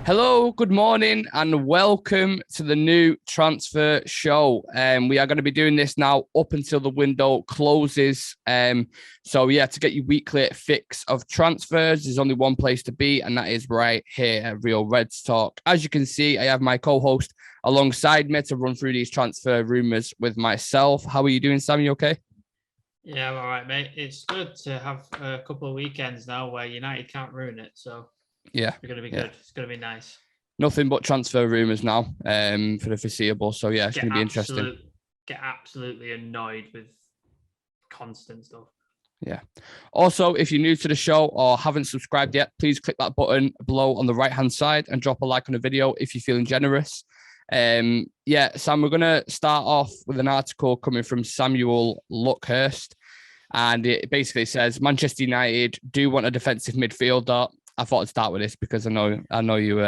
Hello, good morning, and welcome to the new transfer show. We are going to be doing this now up until the window closes. To get your weekly fix of transfers, there's only one place to be, and that is right here at Real Reds Talk. As you can see, I have my co-host alongside me to run through these transfer rumours with myself. How are you doing, Sam? You okay? Yeah, I'm all right, mate. It's good to have a couple of weekends now where United can't ruin it. So yeah, it's going to be good. It's going to be nice. Nothing but transfer rumours now for the foreseeable. So, yeah, it's going to be interesting. Get absolutely annoyed with constant stuff. Yeah. Also, if you're new to the show or haven't subscribed yet, please click that button below on the right-hand side and drop a like on the video if you're feeling generous. Sam, we're going to start off with an article coming from Samuel Luckhurst. And it basically says, Manchester United do want a defensive midfielder. I thought I'd start with this because I know you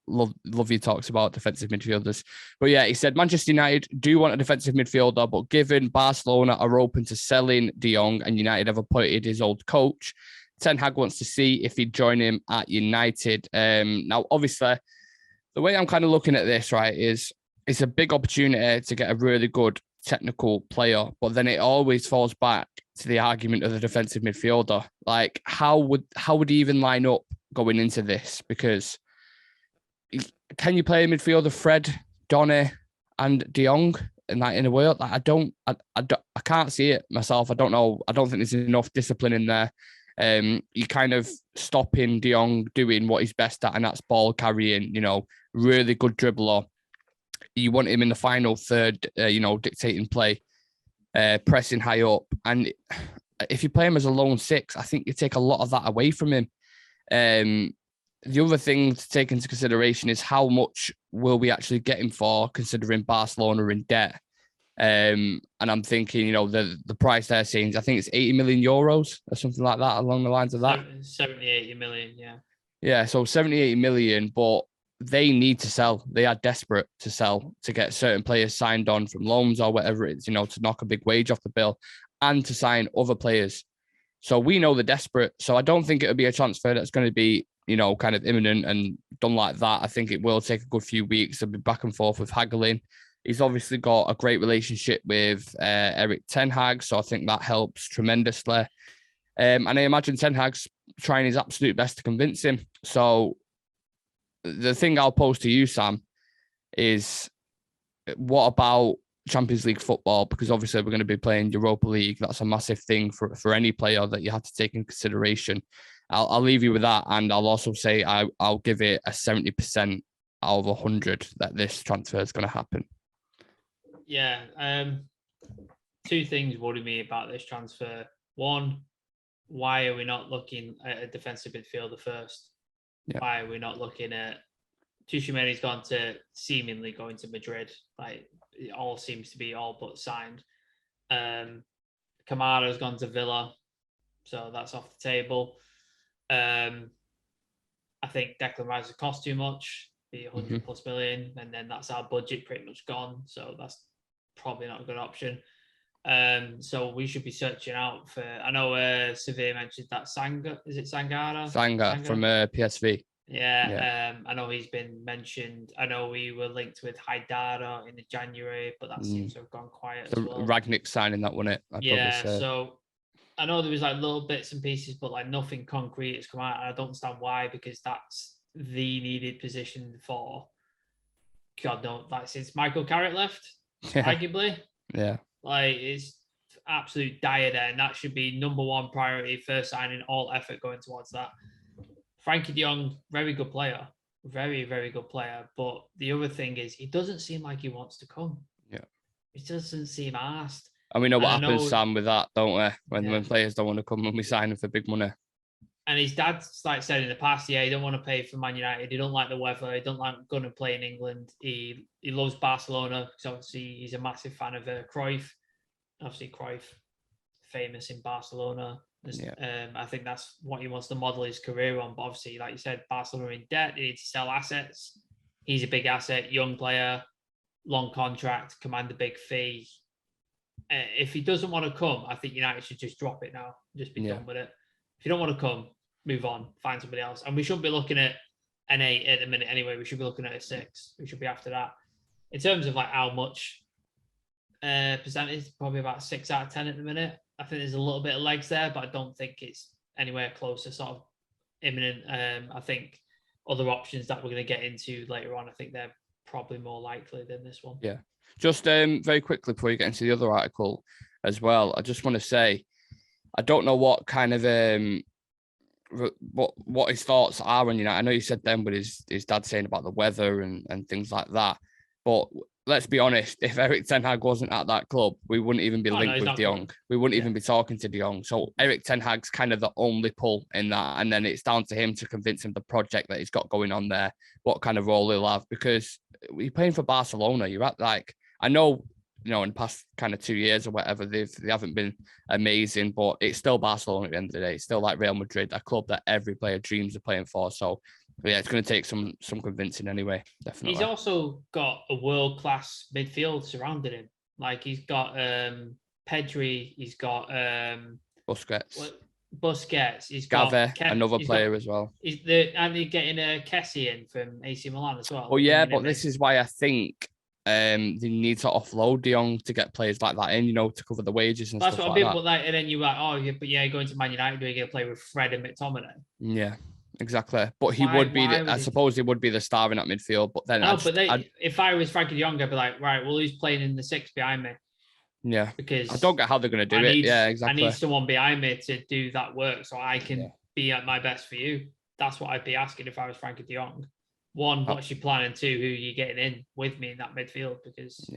love your talks about defensive midfielders. But yeah, he said Manchester United do want a defensive midfielder, but given Barcelona are open to selling De Jong and United have appointed his old coach, Ten Hag wants to see if he'd join him at United. Now, obviously, the way I'm kind of looking at this, right, is it's a big opportunity to get a really good technical player, but then it always falls back to the argument of the defensive midfielder. Like, how would he even line up going into this? Because can you play a midfielder, Fred, Donny, and De Jong in a way? Like, I can't see it myself. I don't know. I don't think there's enough discipline in there. You kind of stopping De Jong doing what he's best at, and that's ball carrying. Really good dribbler. You want him in the final third, dictating play, pressing high up. And if you play him as a lone six, I think you take a lot of that away from him. The other thing to take into consideration is how much will we actually get him for, considering Barcelona are in debt. And I'm thinking, the price they're saying, I think it's 80 million euros or something like that, along the lines of that. 70, 80 million, yeah. Yeah, so 70, 80 million, but they need to sell. They are desperate to sell to get certain players signed on from loans or whatever it is, to knock a big wage off the bill and to sign other players. So we know they're desperate. So I don't think it would be a transfer that's going to be, kind of imminent and done like that. I think it will take a good few weeks to be back and forth with haggling. He's obviously got a great relationship with Erik Ten Hag, so I think that helps tremendously. And I imagine Ten Hag's trying his absolute best to convince him. So the thing I'll pose to you, Sam, is what about Champions League football? Because obviously we're going to be playing Europa League. That's a massive thing for any player that you have to take in consideration. I'll leave you with that. And I'll also say I'll give it a 70% out of 100 that this transfer is going to happen. Yeah. Two things worry me about this transfer. One, why are we not looking at a defensive midfielder first? Yeah. Why are we not looking at Tchouaméni's seemingly going to Madrid? Like, it all seems to be all but signed. Kamara's gone to Villa, so that's off the table. I think Declan Rice would cost too much, be 100 plus million, and then that's our budget pretty much gone. So that's probably not a good option. So we should be searching out for. I know Sevilla mentioned that Is it Sangara? Sanga from PSV. Yeah. I know he's been mentioned. I know we were linked with Haidara in January, but that seems to have gone quiet as well. Ragnick signing that, wasn't it? So I know there was like little bits and pieces, but like nothing concrete has come out. And I don't understand why, because that's the needed position for God knows, like since Michael Carrick left, arguably. Yeah. Like it's absolute dire there, and that should be number one priority, first signing, all effort going towards that. Frankie de Jong, very good player. Very, very good player. But the other thing is he doesn't seem like he wants to come. Yeah. He doesn't seem asked. And we know what happens, Sam, with that, don't we? When players don't want to come and we sign them for big money. And his dad's said in the past, he don't want to pay for Man United. He don't like the weather. He don't like going to play in England. He loves Barcelona because obviously he's a massive fan of Cruyff. Obviously Cruyff, famous in Barcelona. I think that's what he wants to model his career on. But obviously, like you said, Barcelona are in debt. They need to sell assets. He's a big asset, young player, long contract, command a big fee. If he doesn't want to come, I think United should just drop it now. Just be done with it. If you don't want to come, move on, find somebody else. And we shouldn't be looking at an 8 at the minute anyway. We should be looking at a 6. We should be after that. In terms of like how much percentage, probably about 6 out of 10 at the minute. I think there's a little bit of legs there, but I don't think it's anywhere close to sort of imminent. I think other options that we're going to get into later on, I think they're probably more likely than this one. Yeah. Just very quickly before you get into the other article as well, I just want to say, I don't know what kind of what his thoughts are on United. I know you said then with his dad saying about the weather and things like that, but let's be honest, if Erik ten Hag wasn't at that club, we wouldn't even be linked with De Jong. We wouldn't even be talking to De Jong. So Erik ten Hag's kind of the only pull in that, and then it's down to him to convince him the project that he's got going on there, what kind of role he'll have, because you're playing for Barcelona. You're at like, I know, in the past kind of 2 years or whatever, they haven't been amazing, but it's still Barcelona at the end of the day. It's still like Real Madrid, a club that every player dreams of playing for. So yeah, it's going to take some convincing anyway, definitely. He's also got a world-class midfield surrounding him. Like he's got Pedri, he's got Busquets, he's got another player as well. And they're getting Kessie in from AC Milan as well. Oh yeah, but this is why I think they need to offload De Jong to get players like that in, to cover the wages and stuff like that. That's what people like, and then you're like, oh, yeah, but yeah, going to Man United, you're going to play with Fred and McTominay. Yeah, exactly. But he would be, I suppose he would be the star in that midfield. But then, if I was Frankie De Jong, I'd be like, right, well, who's playing in the 6 behind me? Yeah, because I don't get how they're going to do it. Yeah, exactly. I need someone behind me to do that work so I can be at my best for you. That's what I'd be asking if I was Frankie De Jong. 1, what's your plan? And 2, who are you getting in with me in that midfield? Because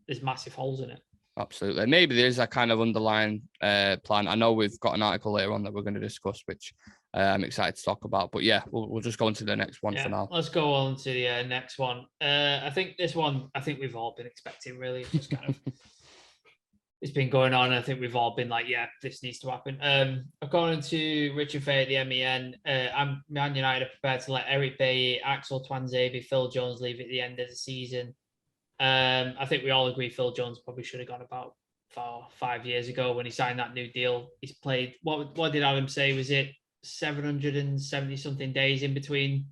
there's massive holes in it. Absolutely. Maybe there's a kind of underlying plan. I know we've got an article later on that we're going to discuss, which I'm excited to talk about. But yeah, we'll just go into the next one for now. Let's go on to the next one. I think this one, we've all been expecting, really. It's just kind of... It's been going on. I think we've all been like, yeah, this needs to happen. According to Richard Fay at the MEN, Man United are prepared to let Eric Bailly, Axel Tuanzebe, Phil Jones leave at the end of the season. I think we all agree Phil Jones probably should have gone about 5 years ago when he signed that new deal. He's played, what did Adam say? Was it 770 something days in between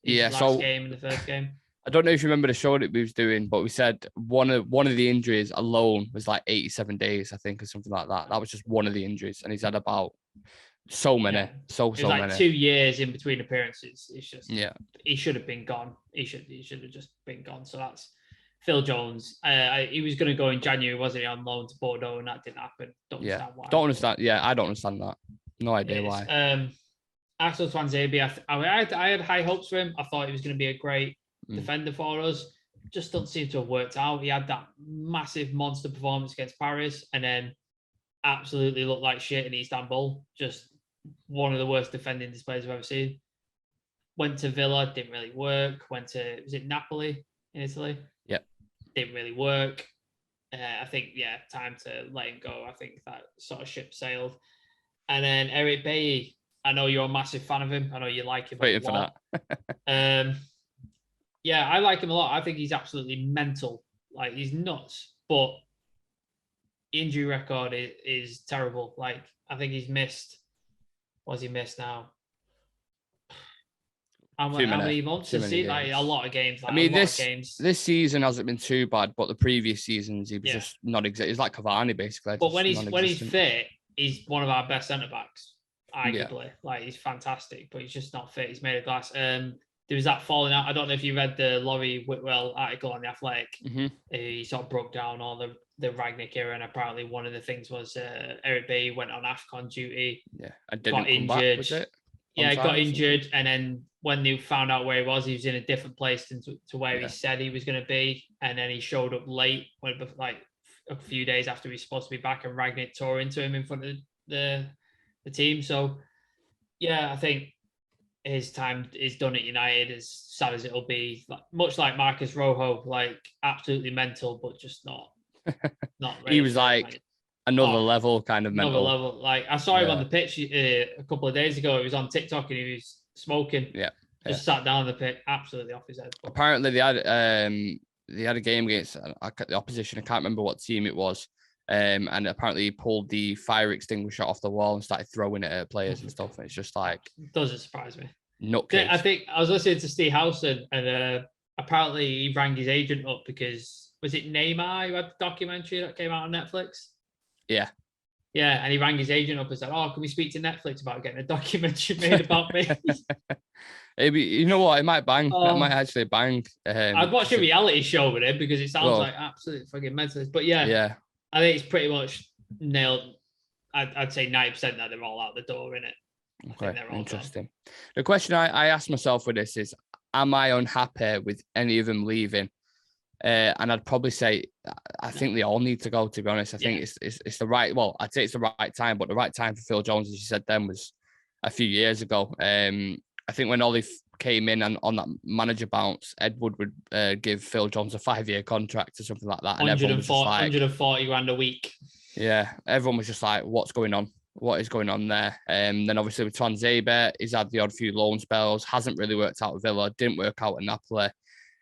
his last game and the first game? I don't know if you remember the show that we was doing, but we said one of the injuries alone was like 87 days, I think, or something like that. That was just one of the injuries, and he's had about so many, so many. 2 years in between appearances. It's just he should have been gone. He should have just been gone. So that's Phil Jones. He was going to go in January, wasn't he, on loan to Bordeaux, and that didn't happen. Don't understand why. Don't understand. Yeah, I don't understand that. No idea why. Axel Tuanzebe, I had high hopes for him. I thought he was going to be a great defender for us. Just doesn't seem to have worked out. He had that massive monster performance against Paris and then absolutely looked like shit in Istanbul. Just one of the worst defending displays I've ever seen. Went to Villa, didn't really work. Went to, was it Napoli in Italy? Yeah. Didn't really work. I think, time to let him go. I think that sort of ship sailed. And then Eric Bailly, I know you're a massive fan of him. I know you like him Waiting a lot. For that. Yeah, I like him a lot. I think he's absolutely mental. Like, he's nuts. But injury record is terrible. Like, I think he's missed... What's he missed now? How many months has he? Like, a lot of games. Like, this season hasn't been too bad, but the previous seasons, he was just not exactly... He's like Cavani, basically. But when he's fit, he's one of our best centre-backs, arguably. Yeah. Like, he's fantastic, but he's just not fit. He's made of glass. There was that falling out. I don't know if you read the Laurie Whitwell article on The Athletic. Mm-hmm. He sort of broke down all the Rangnick era, and apparently one of the things was Eric Bailly went on AFCON duty. Yeah, and got injured. Was it? Got injured, and then when they found out where he was in a different place to where he said he was going to be, and then he showed up late, like a few days after he was supposed to be back, and Rangnick tore into him in front of the team. So, I think his time is done at United, as sad as it'll be. Much like Marcus Rojo, like absolutely mental, but just not really. He was like another level kind of mental. Another level. Like, I saw him on the pitch a couple of days ago. He was on TikTok and he was smoking. Just sat down on the pitch, absolutely off his head. Apparently, they had a game against the opposition. I can't remember what team it was. And apparently he pulled the fire extinguisher off the wall and started throwing it at players and stuff. And it's just like... Doesn't surprise me. Nutcase. I think I was listening to Steve Howson, and apparently he rang his agent up because was it Neymar who had the documentary that came out on Netflix? Yeah. Yeah, and he rang his agent up and said, "Oh, can we speak to Netflix about getting a documentary made about me?" Maybe, you know what? It might bang. That might Oh, actually bang. I'd watch a reality show with him because it sounds Well, like absolute fucking mental. But yeah, yeah. I think it's pretty much nailed. I'd say 90% that they're all out the door in it. I think they're all Interesting. done. The question I asked myself with this is, am I unhappy with any of them leaving? And I'd probably say I think they all need to go, to be honest. I think it's the right, well, I'd say it's the right time, but the right time for Phil Jones, as you said then, was a few years ago. I think when Ollie came in and on that manager bounce, Ed Wood would give Phil Jones a 5-year contract or something like that. And everyone was just like, 140 grand a week. Yeah, everyone was just like, what's going on? What is going on there? Then obviously with Tuanzebe, he's had the odd few loan spells, hasn't really worked out with Villa, didn't work out at Napoli.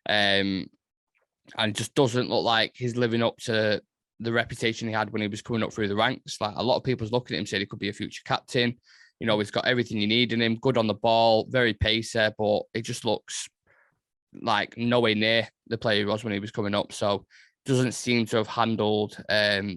And just doesn't look like he's living up to the reputation he had when he was coming up through the ranks. Like a lot of people's looking at him saying he could be a future captain. You know, he's got everything you need in him, good on the ball, very pacey, but it just looks like nowhere near the player he was when he was coming up. So doesn't seem to have handled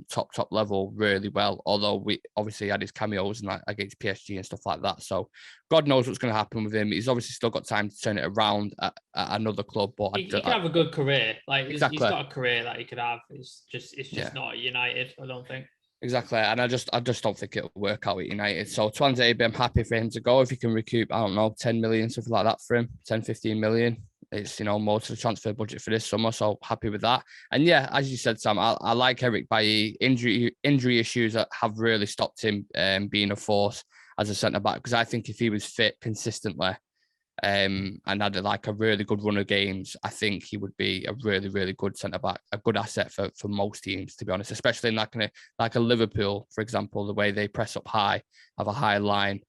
top level really well, although we obviously had his cameos and like against PSG and stuff like that. So God knows what's going to happen with him. He's obviously still got time to turn it around at another club, but he can have a good career. Like exactly. He's got a career that he could have. It's just not at United, I don't think. Exactly, and I just don't think it'll work out at United. So Tuanzebe, I'm happy for him to go if he can recoup, I don't know, 10 million, something like that for him, 10, 15 million. It's, you know, more to the transfer budget for this summer, so happy with that. And yeah, as you said, Sam, I like Eric Bailly. Injury issues that have really stopped him being a force as a centre back, because I think if he was fit consistently and had like a really good run of games, I think he would be a really, really good centre back, a good asset for most teams, to be honest, especially in like a Liverpool, for example, the way they press up high, have a high line,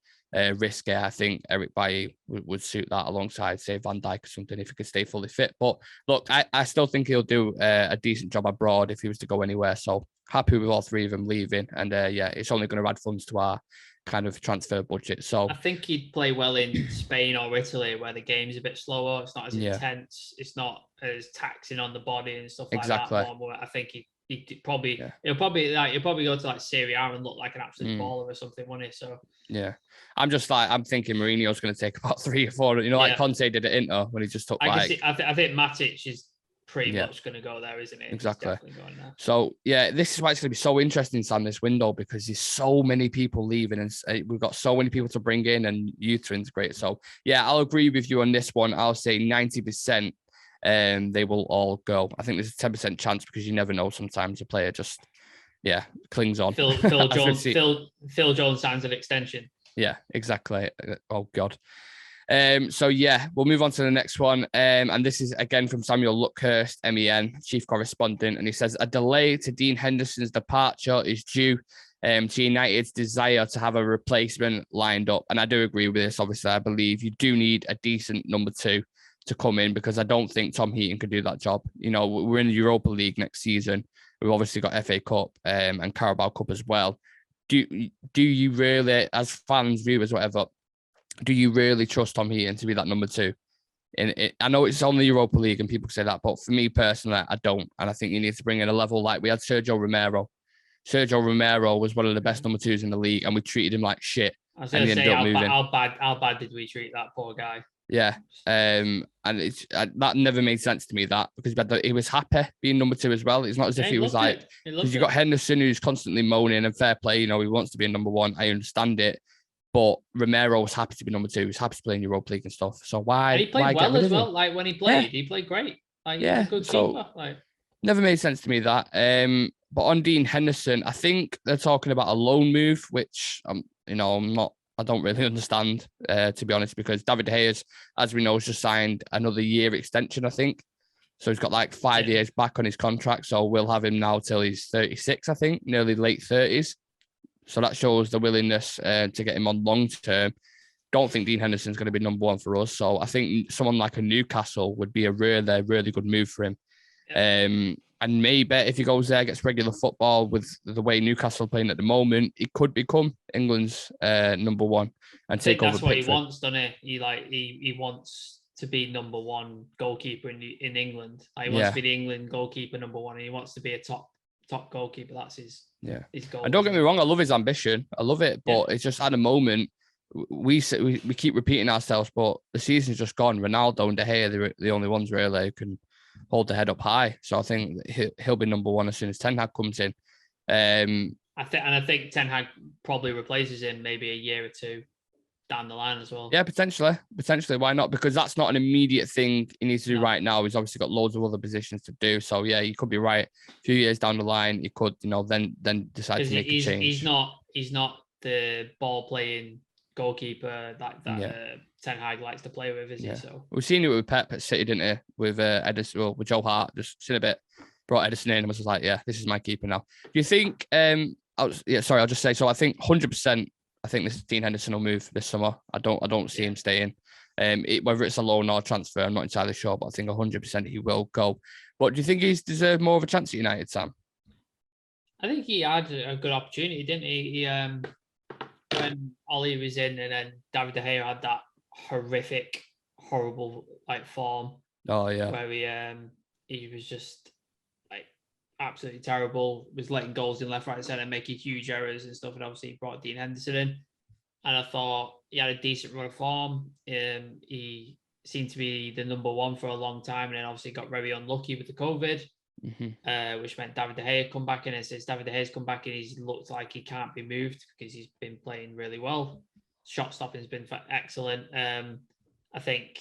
risky. I think Eric Bailly would suit that alongside, say, Van Dijk or something, if he could stay fully fit. But look, I still think he'll do a decent job abroad if he was to go anywhere. So happy with all three of them leaving. And yeah, it's only going to add funds to our kind of transfer budget. So I think he'd play well in Spain or Italy, where the game's a bit slower. It's not as intense. It's not as taxing on the body and stuff like that. I think he'll probably go to like Serie A and look like an absolute baller or something, wouldn't he? So yeah, I'm thinking Mourinho's going to take about 3 or 4. You know, like Conte did at Inter when he just took I think Matic is pretty much going to go there, isn't it? Exactly. So yeah, this is why it's going to be so interesting, Sam, this window, because there's so many people leaving and we've got so many people to bring in, and youth are integrated. So yeah, I'll agree with you on this one. I'll say 90%. They will all go. I think there's a 10% chance, because you never know. Sometimes a player just clings on. Phil Jones signs an extension. Yeah, exactly. Oh God. So yeah, we'll move on to the next one. And this is again from Samuel Luckhurst, MEN, chief correspondent, and he says a delay to Dean Henderson's departure is due to United's desire to have a replacement lined up. And I do agree with this. Obviously, I believe you do need a decent number 2 to come in, because I don't think Tom Heaton can do that job. You know, we're in the Europa League next season. We've obviously got FA Cup and Carabao Cup as well. Do you really, as fans, viewers, whatever, do you really trust Tom Heaton to be that number 2? I know it's only Europa League and people say that, but for me personally, I don't. And I think you need to bring in a level like we had Sergio Romero. Sergio Romero was one of the best number 2s in the league, and we treated him like shit. I was going to say, how bad did we treat that poor guy? Yeah, and that never made sense to me, that, because he was happy being number 2 as well. It's not as if he was like, because you got Henderson who's constantly moaning, and fair play, you know, he wants to be a number 1. I understand it, but Romero was happy to be number 2. He was happy to play in Europa League and stuff. So why? And he played well as well. Like when he played, he played great. Like, he was a good keeper. Like, never made sense to me that. But on Dean Henderson, I think they're talking about a loan move, which I don't really understand, to be honest, because David De Gea, as we know, has just signed another year extension, I think. So he's got like 5 years back on his contract. So we'll have him now till he's 36, I think, nearly late 30s. So that shows the willingness to get him on long term. Don't think Dean Henderson's going to be number 1 for us. So I think someone like a Newcastle would be a really, really good move for him. And maybe if he goes there, gets regular football with the way Newcastle are playing at the moment, he could become England's number one and I think take over that's what Pickford. he wants, doesn't he? He wants to be number one goalkeeper in England. Like, he wants to be the England goalkeeper number one, and he wants to be a top goalkeeper. That's his goal. And don't get me wrong, I love his ambition. I love it, but it's just at the moment we keep repeating ourselves. But the season's just gone. Ronaldo and De Gea, they're the only ones really who can hold the head up high. So I think he'll be number one as soon as Ten Hag comes in. I think Ten Hag probably replaces him maybe a year or two down the line as well. Yeah, potentially. Why not? Because that's not an immediate thing he needs to do right now. He's obviously got loads of other positions to do. So yeah, you could be right. A few years down the line, he could, then decide to make a change. He's not the ball playing goalkeeper that Ten Hag likes to play with, is he? So we've seen it with Pep at City, didn't we? With Edison, with Joe Hart, just seen a bit. Brought Edison in and was like, yeah, this is my keeper now. Do you think? I'll just say. So I think 100%. I think this Dean Henderson will move this summer. I don't see him staying. Whether it's a loan or a transfer, I'm not entirely sure, but I think 100% he will go. But do you think he's deserved more of a chance at United, Sam? I think he had a good opportunity, didn't he? When Ollie was in, and then David De Gea had that horrible form. Oh yeah, where he was just absolutely terrible, was letting goals in left, right, and centre, making huge errors and stuff. And obviously he brought Dean Henderson in, and I thought he had a decent run of form. He seemed to be the number one for a long time, and then obviously got very unlucky with the COVID, which meant David De Gea come back in. And since David De Gea's come back in, he's looked like he can't be moved because he's been playing really well. Shot stopping has been excellent. I think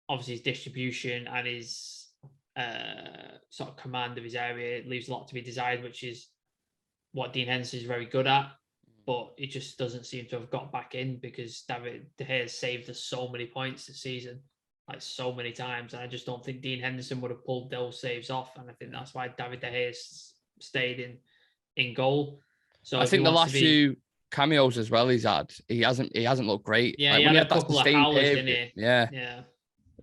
obviously his distribution and his sort of command of his area, it leaves a lot to be desired, which is what Dean Henderson is very good at, but it just doesn't seem to have got back in because David De Gea has saved us so many points this season, so many times, and I just don't think Dean Henderson would have pulled those saves off, and I think that's why David De Gea has stayed in goal. So I think the last few cameos as well he hasn't looked great. Yeah, he had a couple of howlers, didn't he? Yeah.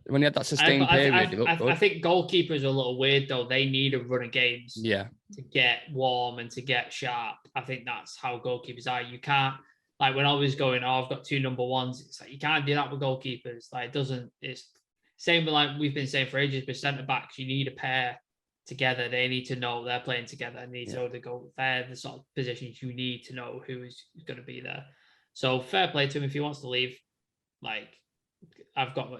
When he had that sustained period, he looked good. I think goalkeepers are a little weird, though. They need a run of games to get warm and to get sharp. I think that's how goalkeepers are. You can't, when I was going, I've got two number ones. It's you can't do that with goalkeepers. It's same with we've been saying for ages, but centre-backs, you need a pair together. They need to know they're playing together and need to know they're the sort of positions you need to know who is going to be there. So fair play to him if he wants to leave.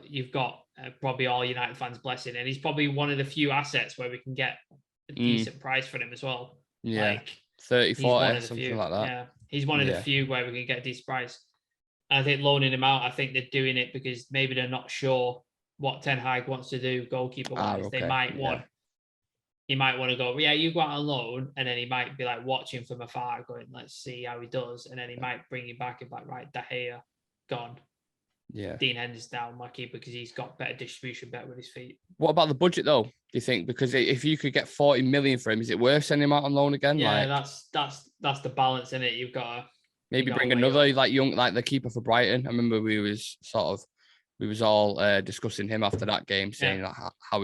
You've got probably all United fans blessing, and he's probably one of the few assets where we can get a decent price for him as well. Yeah, 30, 40, something like that. Yeah, he's one of the few where we can get a decent price. And I think loaning him out, I think they're doing it because maybe they're not sure what Ten Hag wants to do goalkeeper-wise. They might want. He might want to go, you go out on loan, and then he might be watching from afar, going, let's see how he does, and then he might bring him back and right, De Gea, gone. Yeah, Dean Henderson down my keeper because he's got better distribution, better with his feet. What about the budget though? Do you think? Because if you could get 40 million for him, is it worth sending him out on loan again? Yeah, that's the balance in it. You've got to maybe bring another young the keeper for Brighton. I remember we was all discussing him after that game, saying how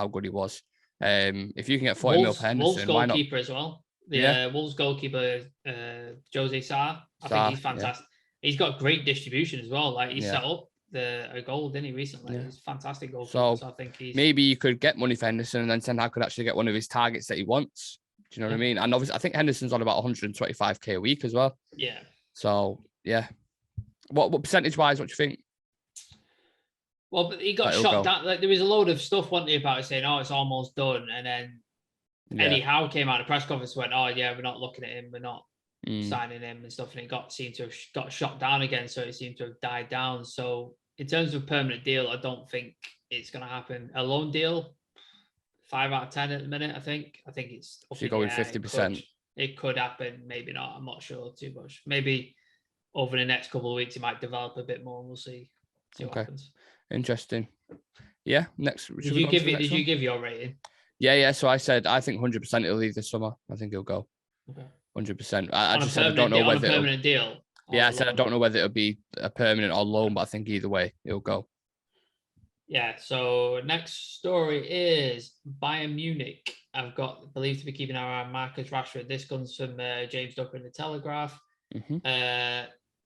good he was. If you can get 40 mil for Henderson, Wolves goalkeeper as well. Wolves goalkeeper Jose Sarr. I think he's fantastic. He's got great distribution as well. He set up a goal, didn't he, recently? He's a fantastic goal. So I think maybe you could get money for Henderson, and then Ten Hag could actually get one of his targets that he wants. Do you know what I mean? And obviously, I think Henderson's on about 125k a week as well. Yeah. So yeah, what percentage wise? What do you think? Well, but he got shot down. There was a load of stuff, wasn't there, about it saying, "Oh, it's almost done," and then Eddie Howe came out of the press conference and went, "Oh yeah, we're not looking at him. We're not signing him and stuff," and it seemed to have got shot down again, so it seemed to have died down. So in terms of a permanent deal, I don't think it's going to happen. A loan deal, 5 out of 10 at the minute. I think it's. If you're going 50%, it could happen. Maybe not. I'm not sure too much. Maybe over the next couple of weeks, it might develop a bit more, and we'll see what happens. Interesting. Yeah. Next. Did you give your rating? Yeah. So I said I think 100% he'll leave this summer. I think he'll go. Okay. 100%. I just said I don't know whether a permanent deal. Yeah, I said I don't know whether it'll be a permanent or loan, but I think either way he'll go. Yeah, so next story is Bayern Munich. I've got believed to be keeping an eye on Marcus Rashford. This comes from James Ducker in the Telegraph.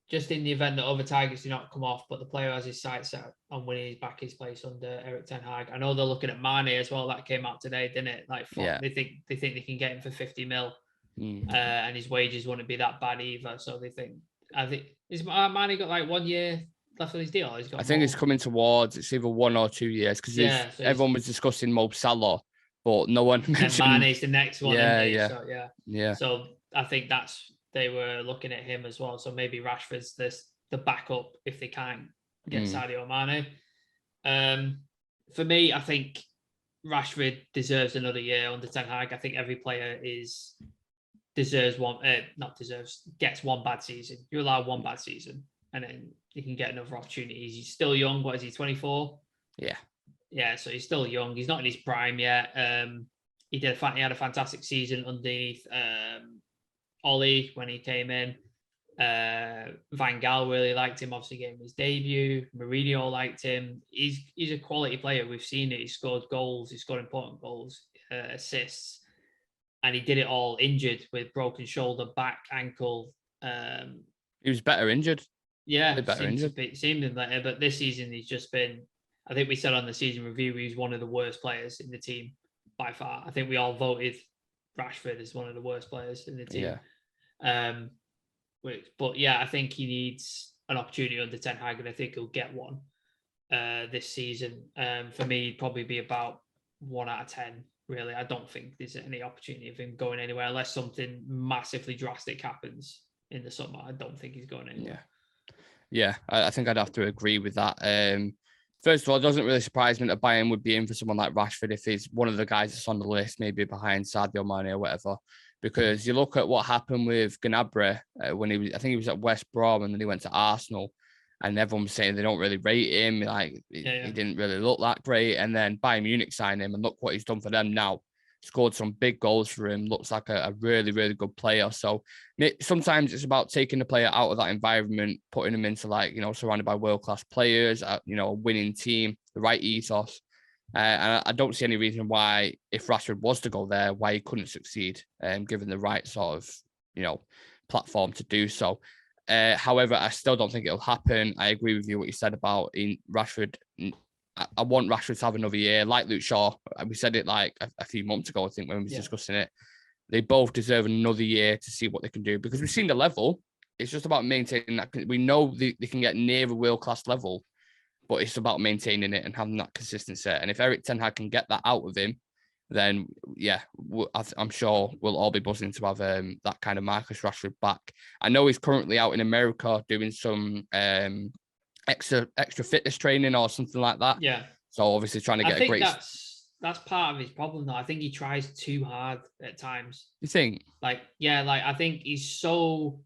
Just in the event that other targets do not come off, but the player has his sights set on winning back his place under Eric Ten Hag. I know they're looking at Mane as well. That came out today, didn't it? Like, they think they can get him for 50 mil, and his wages wouldn't be that bad either. So they think. I think is Mane got like 1 year left on his deal? He's got. I think it's coming towards. It's either 1 or 2 years because so everyone was discussing Mo Salah, but no one mentioned. And Mane's the next one. Yeah. So, So I think they were looking at him as well. So maybe Rashford's the backup if they can't get Sadio Mane. For me, I think Rashford deserves another year under Ten Hag. I think every player gets one bad season. You're allowed one bad season, and then you can get another opportunity. He's still young. What is he, 24? Yeah, so he's still young. He's not in his prime yet. He had a fantastic season underneath Ollie when he came in. Van Gaal really liked him, obviously getting his debut. Mourinho liked him. He's a quality player. We've seen it. He scored goals. He scored important goals, assists. And he did it all injured with broken shoulder, back, ankle. He was better injured. Yeah, seemed better. But this season, he's just been... I think we said on the season review, he's one of the worst players in the team by far. I think we all voted Rashford as one of the worst players in the team. But I think he needs an opportunity under Ten Hag, and I think he'll get one this season. For me, he'd probably be about 1 out of 10. Really, I don't think there's any opportunity of him going anywhere unless something massively drastic happens in the summer. I don't think he's going anywhere. Yeah, I think I'd have to agree with that. First of all, it doesn't really surprise me that Bayern would be in for someone like Rashford if he's one of the guys that's on the list, maybe behind Sadio Mane or whatever. Because you look at what happened with Gnabry when I think he was at West Brom and then he went to Arsenal, and everyone was saying they don't really rate him. Like he didn't really look that great. And then Bayern Munich signed him, and look what he's done for them now. Scored some big goals for him. Looks like a really, really good player. So sometimes it's about taking the player out of that environment, putting him into surrounded by world-class players, a winning team, the right ethos. And I don't see any reason why, if Rashford was to go there, why he couldn't succeed, given the right sort of, platform to do so. However, I still don't think it'll happen. I agree with you what you said about Rashford. I want Rashford to have another year, like Luke Shaw. We said it like a few months ago, I think, when we were discussing it. They both deserve another year to see what they can do, because we've seen the level. It's just about maintaining that. We know they can get near a world-class level, but it's about maintaining it and having that consistency. And if Eric Ten Hag can get that out of him, then, I'm sure we'll all be buzzing to have that kind of Marcus Rashford back. I know he's currently out in America doing some extra fitness training or something like that. Yeah. So obviously trying to get a great... That's part of his problem, though. I think he tries too hard at times. You think? I think he's so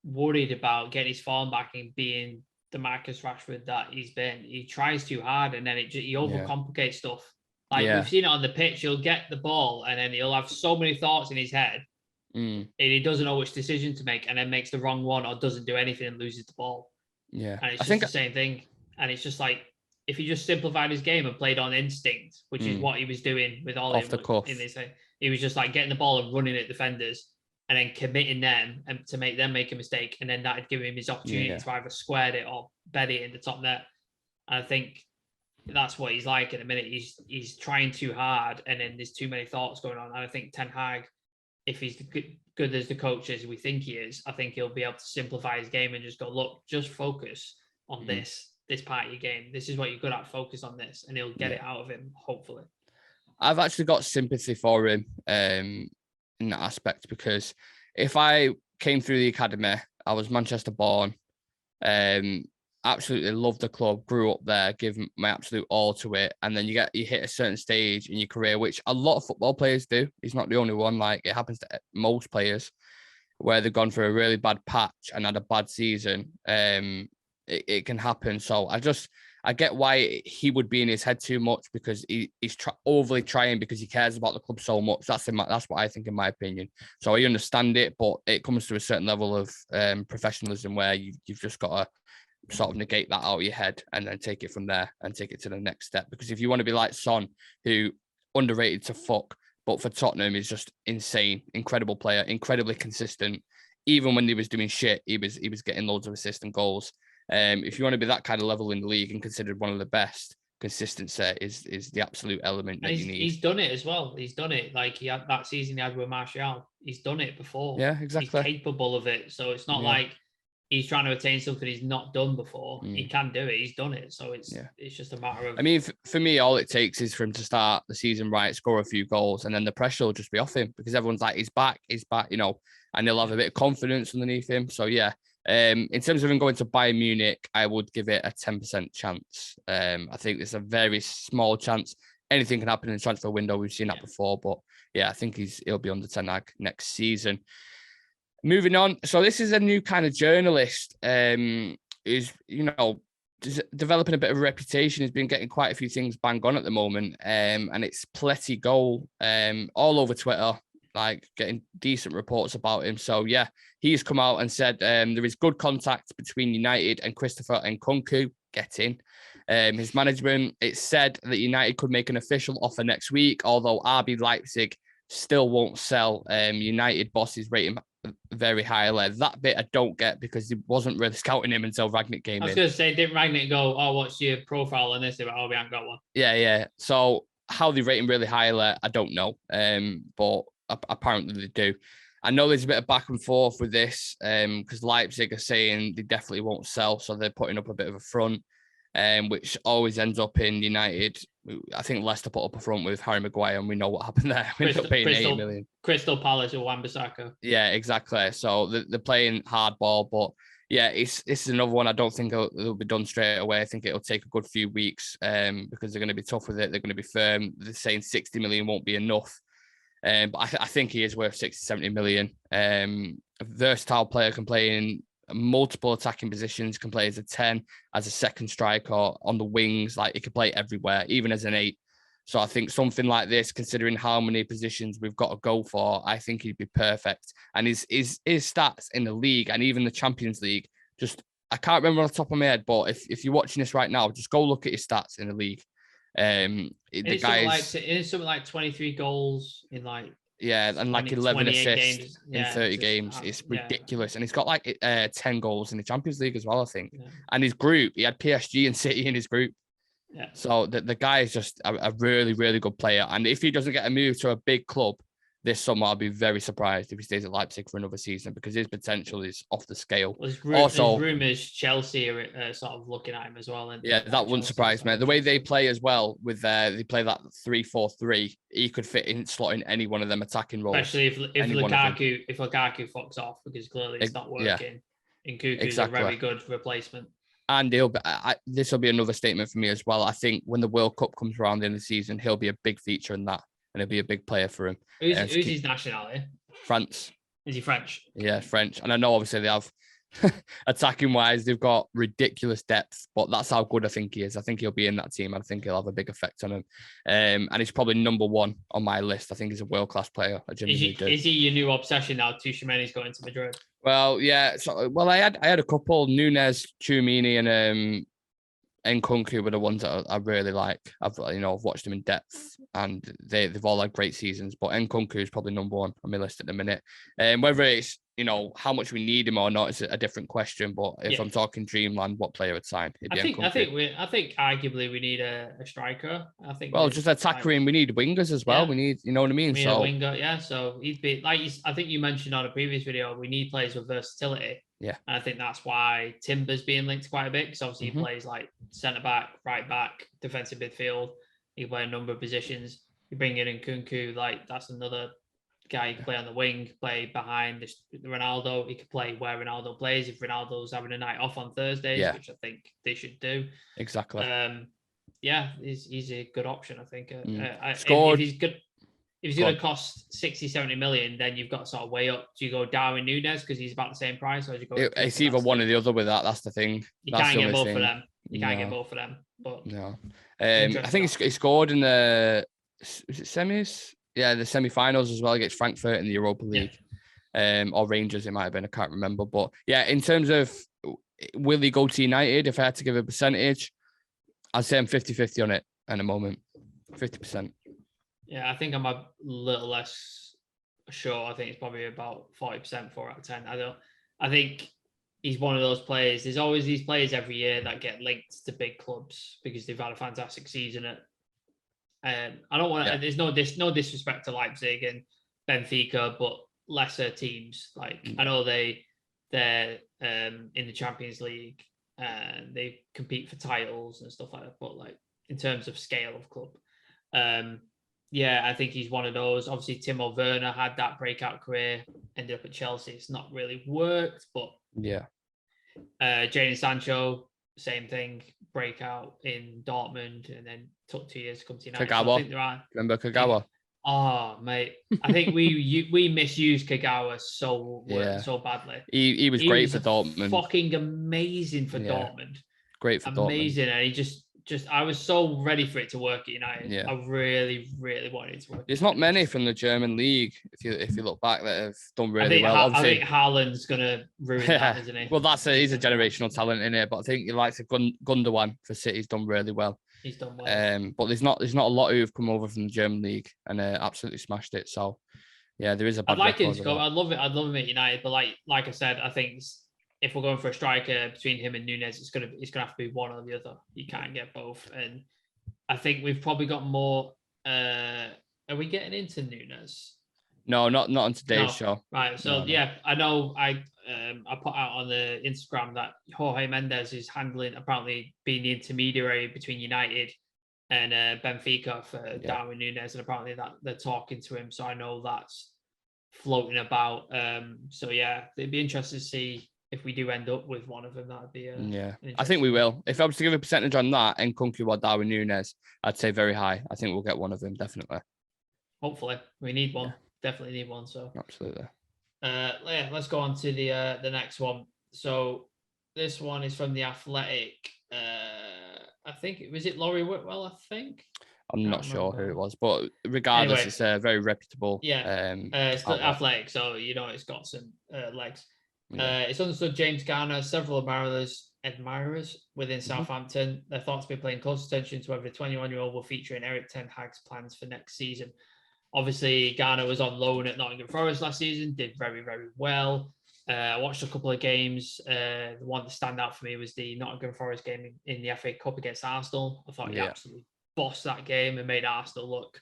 worried about getting his form back and being the Marcus Rashford that he's been. He tries too hard, and then he overcomplicates stuff. We've seen it on the pitch. He'll get the ball, and then he'll have so many thoughts in his head, and he doesn't know which decision to make, and then makes the wrong one or doesn't do anything and loses the ball. Yeah, and it's just the same thing. And it's just like, if he just simplified his game and played on instinct, which is what he was doing with all off the cuff. In this, he was just like getting the ball and running at defenders, and then committing them and to make them make a mistake, and then that'd give him his opportunity to either square it or bed it in the top net. And I think that's what he's like at the minute. He's trying too hard, and then there's too many thoughts going on. And I think Ten Hag, if he's good as the coach as we think he is, I think he'll be able to simplify his game and just go, look, just focus on this part of your game. This is what you're good at. Focus on this, and he'll get it out of him, hopefully. I've actually got sympathy for him in that aspect, because if I came through the academy, I was Manchester born, absolutely loved the club, grew up there, give my absolute all to it, and then you hit a certain stage in your career, which a lot of football players do. He's not the only one. Like, it happens to most players, where they've gone for a really bad patch and had a bad season. It can happen. So I get why he would be in his head too much, because he's overly trying because he cares about the club so much. That's what I think, in my opinion. So I understand it, but it comes to a certain level of professionalism where you've just got to sort of negate that out of your head and then take it from there and take it to the next step. Because if you want to be like Son, who underrated to fuck, but for Tottenham is just insane, incredible player, incredibly consistent. Even when he was doing shit, he was getting loads of assists and goals. If you want to be that kind of level in the league and considered one of the best, consistency is the absolute element that you need. He's done it as well. He's done it. Like he had that season he had with Martial. He's done it before. Yeah, exactly. He's capable of it. So it's not like he's trying to attain something he's not done before. He can do it. He's done it. So it's just a matter of. I mean, for me, all it takes is for him to start the season right, score a few goals, and then the pressure will just be off him because everyone's like, he's back, you know, and he'll have a bit of confidence underneath him. So yeah. In terms of him going to Bayern Munich, I would give it a 10% chance. I think it's a very small chance. Anything can happen in the transfer window. We've seen that before, but yeah, I think he'll be under Ten Hag next season. Moving on. So this is a new kind of journalist who's, you know, developing a bit of a reputation. He's been getting quite a few things bang on at the moment. And it's Pletty Goal all over Twitter, like getting decent reports about him. So yeah, he's come out and said there is good contact between United and Christopher Nkunku. Get in. His management, it's said that United could make an official offer next week, although RB Leipzig still won't sell. United bosses rate him very highly. That bit I don't get because he wasn't really scouting him until Ragnick came in. I was going to say, didn't Ragnick go, oh, what's your profile on this? Oh, we haven't got one. Yeah. So how they rate him really highly, I don't know. But apparently they do. I know there's a bit of back and forth with this because Leipzig are saying they definitely won't sell, so they're putting up a bit of a front, which always ends up in United. I think Leicester put up a front with Harry Maguire, and we know what happened there. We ended up paying 80 million. Crystal Palace or Wan-Bissaka. Yeah, exactly. So they're playing hardball, but yeah, this is another one I don't think it'll be done straight away. I think it'll take a good few weeks because they're going to be tough with it. They're going to be firm. They're saying 60 million won't be enough. But I think he is worth 60, 70 million. A versatile player, can play in multiple attacking positions, can play as a 10, as a second striker, on the wings. Like he can play everywhere, even as an 8. So I think something like this, considering how many positions we've got to go for, I think he'd be perfect. And his stats in the league and even the Champions League, just I can't remember on the top of my head, but if you're watching this right now, just go look at his stats in the league. The guys, it's something like 23 goals in like and like 11 assists in 30 just, games. It's ridiculous, and he's got like 10 goals in the Champions League as well, I think. And his group, he had PSG and City in his group. So the guy is just a really, really good player. And if he doesn't get a move to a big club this summer, I'll be very surprised if he stays at Leipzig for another season because his potential is off the scale. There's rumours Chelsea are sort of looking at him as well. And that wouldn't surprise me. The way they play as well, with they play that 3-4-3, he could fit in, slot in any one of them attacking roles. Especially if Lukaku fucks off because clearly it's not working. Nkunku's a very good replacement. And this will be another statement for me as well. I think when the World Cup comes around in the season, he'll be a big feature in that. And he'll be a big player for him. Who's his nationality? France. Is he French? Yeah, French. And I know obviously they have attacking wise, they've got ridiculous depth, but that's how good I think he is. I think he'll be in that team. I think he'll have a big effect on him. And he's probably number 1 on my list. I think he's a world-class player. Is he your new obsession now? Tchouaméni's going to Madrid. Well, yeah. So, I had a couple. Nunez, Tchouaméni, and Nkunku were the ones that I really like. I've watched them in depth, and they've all had great seasons. But Nkunku is probably number 1 on my list at the minute. Whether it's how much we need him or not is a different question. But if I'm talking Dreamland, what player would sign? I think arguably we need a striker. I think. Well, just attacker, and we need wingers as well. We need, you know what I mean. We need a winger, yeah. So he'd be like I think you mentioned on a previous video. We need players with versatility. Yeah, and I think that's why Timber's being linked quite a bit because obviously he plays like centre back, right back, defensive midfield. He can play a number of positions. You bring in Nkunku, like that's another guy who can play on the wing, play behind Ronaldo. He could play where Ronaldo plays. If Ronaldo's having a night off on Thursdays, which I think they should do. Exactly. He's a good option, I think. Scored. If he's going to cost 60, 70 million, then you've got to sort of weigh up. Do you go Darwin Nunez because he's about the same price? Or do you go? It's either one or the other with that. That's the thing. You can't get both for them. You can't get both for them. But no. I think he scored in the semis. Yeah, the semi-finals as well against Frankfurt in the Europa League. Or Rangers, it might have been. I can't remember. But yeah, in terms of will he go to United? If I had to give a percentage, I'd say I'm 50-50 on it at the moment. 50%. Yeah, I think I'm a little less sure. I think it's probably about 40%, 4 out of 10. I think he's one of those players. There's always these players every year that get linked to big clubs because they've had a fantastic season at. I don't want to. There's no disrespect to Leipzig and Benfica, but lesser teams. Like I know they're in the Champions League and they compete for titles and stuff like that. But like in terms of scale of club, yeah, I think he's one of those. Obviously, Timo Werner had that breakout career, ended up at Chelsea. It's not really worked, but yeah. Jadon Sancho, same thing, breakout in Dortmund, and then took 2 years to come to United. Kagawa. So I think there are. Remember Kagawa? Oh, mate, I think we misused Kagawa so badly. He was great for Dortmund. Fucking amazing for Dortmund. Great for Dortmund. Amazing, and he just I was so ready for it to work at United. Yeah. I really, really wanted it to work. There's not many from the German league, if you look back, that have done really well. I think Haaland's gonna ruin that, isn't he? Well, he's a generational talent in it, but I think he likes Gundogan for City's done really well. He's done well. But there's not a lot who've come over from the German league and absolutely smashed it. So yeah, there is a bad I'd like him to record go. I'd love it at United, but like I said, I think if we're going for a striker between him and Nunes, it's gonna have to be one or the other. You can't get both. And I think we've probably got more. Are we getting into Nunes? No, not on today's show. Right. So yeah, I know. I put out on the Instagram that Jorge Mendes is apparently being the intermediary between United and Benfica for Darwin Nunes, and apparently that they're talking to him. So I know that's floating about. So yeah, it'd be interesting to see if we do end up with one of them. That'd be I think we will. If I was to give a percentage on that and Kunku or Darwin Nunes, I'd say very high. I think we'll get one of them definitely. Hopefully, we need one. Definitely need one. So absolutely. Let's go on to the next one. So this one is from the Athletic. I think was it Laurie Whitwell. I think. I'm not sure who it was, but regardless, it's a very reputable. It's the Athletic, so it's got some legs. It's understood James Garner, several admirers within Southampton. They're thought to be paying close attention to whether the 21-year-old will feature in Erik ten Hag's plans for next season. Obviously, Garner was on loan at Nottingham Forest last season, did very, very well. I watched a couple of games. The one that stand out for me was the Nottingham Forest game in the FA Cup against Arsenal. I thought he absolutely bossed that game and made Arsenal look